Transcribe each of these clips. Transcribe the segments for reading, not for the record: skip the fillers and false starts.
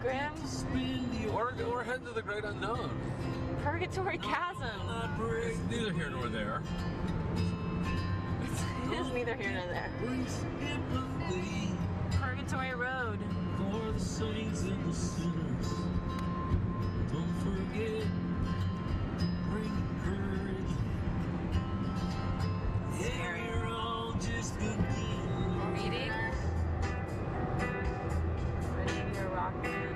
Grimm? We're heading to the great unknown. Purgatory Chasm. It's neither here nor there. It is neither here nor there. Purgatory Road. For the saints and the sinners, don't forget, bring courage. Yeah, you're all just good news. Reading. Reading your Rockman.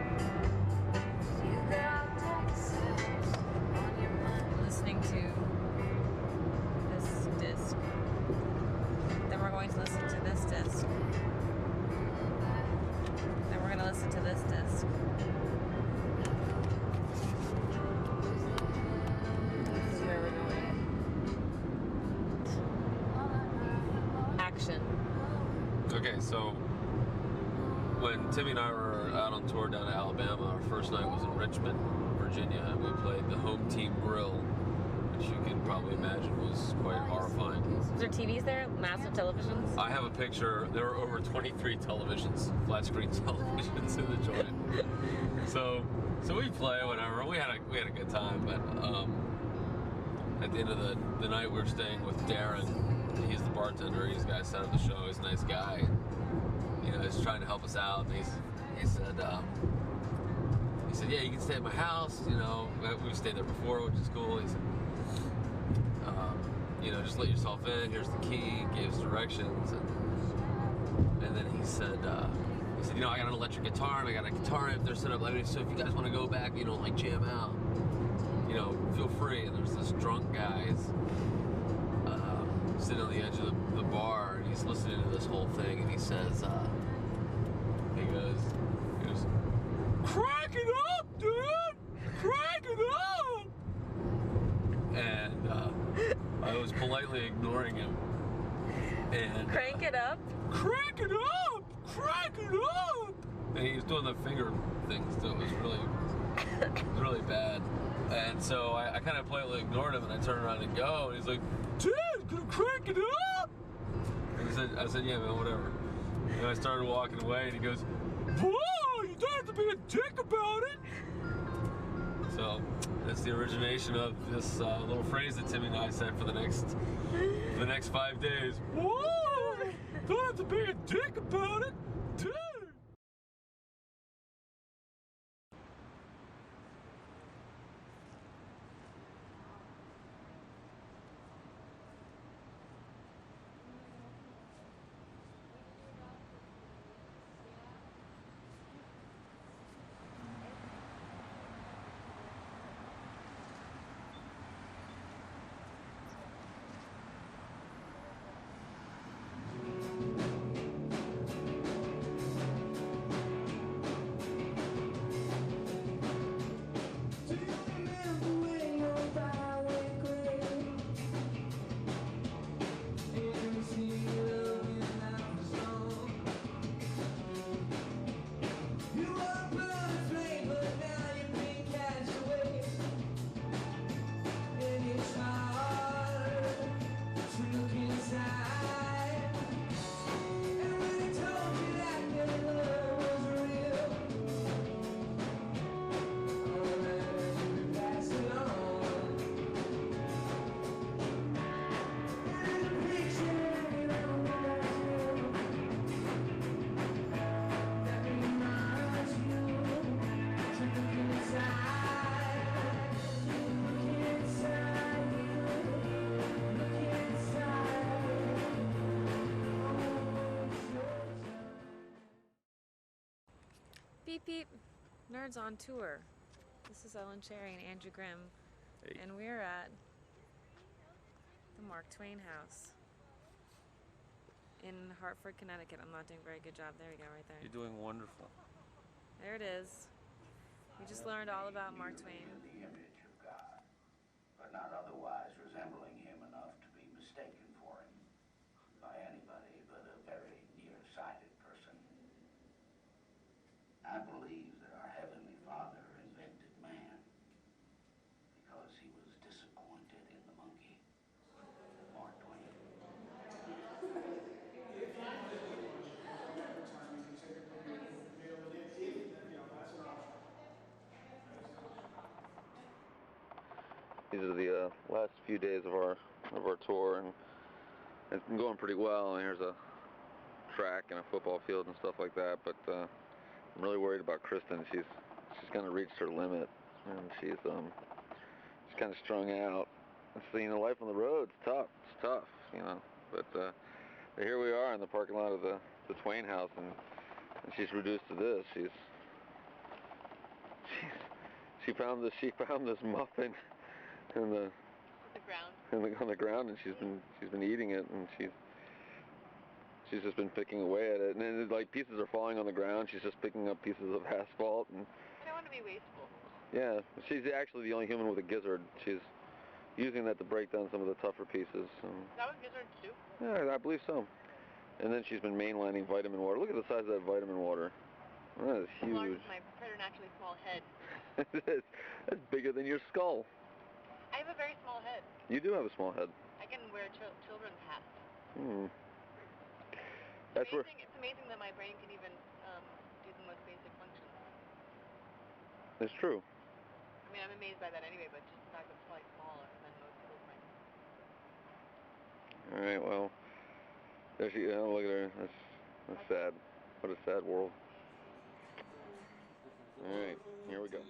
Listening to this disc. Then we're going to listen to this disc. Then we're going to listen to this disc. This is where we're going. Action. Okay, so when Timmy and I were out on tour down in Alabama, our first night was in Richmond, Virginia, and we played the home team grill, which you can probably imagine was quite horrifying. Was there TVs there? Massive televisions? I have a picture. There were over 23 televisions, flat screen televisions in the joint. So we play whatever. We had a good time, but at the end of the night, we were staying with Darren. He's the bartender. He's the guy who set up the show. He's a nice guy. You know, he's trying to help us out. And he said, yeah, you can stay at my house. You know, we've stayed there before, which is cool. He said, you know, just let yourself in. Here's the key. Gave us directions, and then he said, you know, I got an electric guitar and I got a guitar amp there set up. So if you guys want to go back, you know, like jam out, you know, feel free. And there's this drunk guy sitting on the edge of the bar, and he's listening to this whole thing, and he says, he goes, crank it up, dude! Crank it up! And I was politely ignoring him. And Crank it up? Crank it up! Crank it up! And he was doing the finger things, so it was really bad. And so I kind of politely ignored him, and I turned around and go, and he's like, dude, gonna crank it up? And I said, yeah, man, whatever. And I started walking away, and he goes, whoa, you don't have to be a dick about it. So that's the origination of this little phrase that Timmy and I said for the next 5 days. Whoa, don't have to be a dick about it, dude. Beep beep. Nerds on tour. This is Ellen Cherry and Andrew Grimm. Hey. And we're at the Mark Twain House in Hartford, Connecticut. I'm not doing a very good job. There you go, right there. You're doing wonderful. There it is. We just learned all about Mark Twain. The image of God, but not otherwise resembling him enough to be mistaken for him by anybody but a very nearsighted person. I believe that our Heavenly Father invented man because he was disappointed in the monkey. Mark Twain. These are the last few days of our tour, and it's been going pretty well. And here's a track and a football field and stuff like that. But I'm really worried about Kristen. She's kind of reached her limit, and she's kind of strung out. And so, you know, life on the road's tough. It's tough, you know. But here we are in the parking lot of the Twain house, and she's reduced to this. She found this muffin in the ground. On the ground, and she's been eating it, and she's just been picking away at it, and then like pieces are falling on the ground. She's just picking up pieces of asphalt, and I don't want to be wasteful. yeah, she's actually the only human with a gizzard. She's using that to break down some of the tougher pieces. Is that what gizzards do? Yeah, I believe so. And then she's been mainlining vitamin water. Look at the size of that vitamin water. That is huge. Large as my preternaturally small head. That's bigger than your skull. I have a very small head. You do have a small head. I can wear children's hats. Hmm. That's where. It's amazing that my brain can even do the most basic functions. It's true. I mean, I'm amazed by that anyway, but just the fact that it's probably smaller than most people's brains. All right. Well, there she. Oh, look at her. That's sad. What a sad world. All right. Here we go.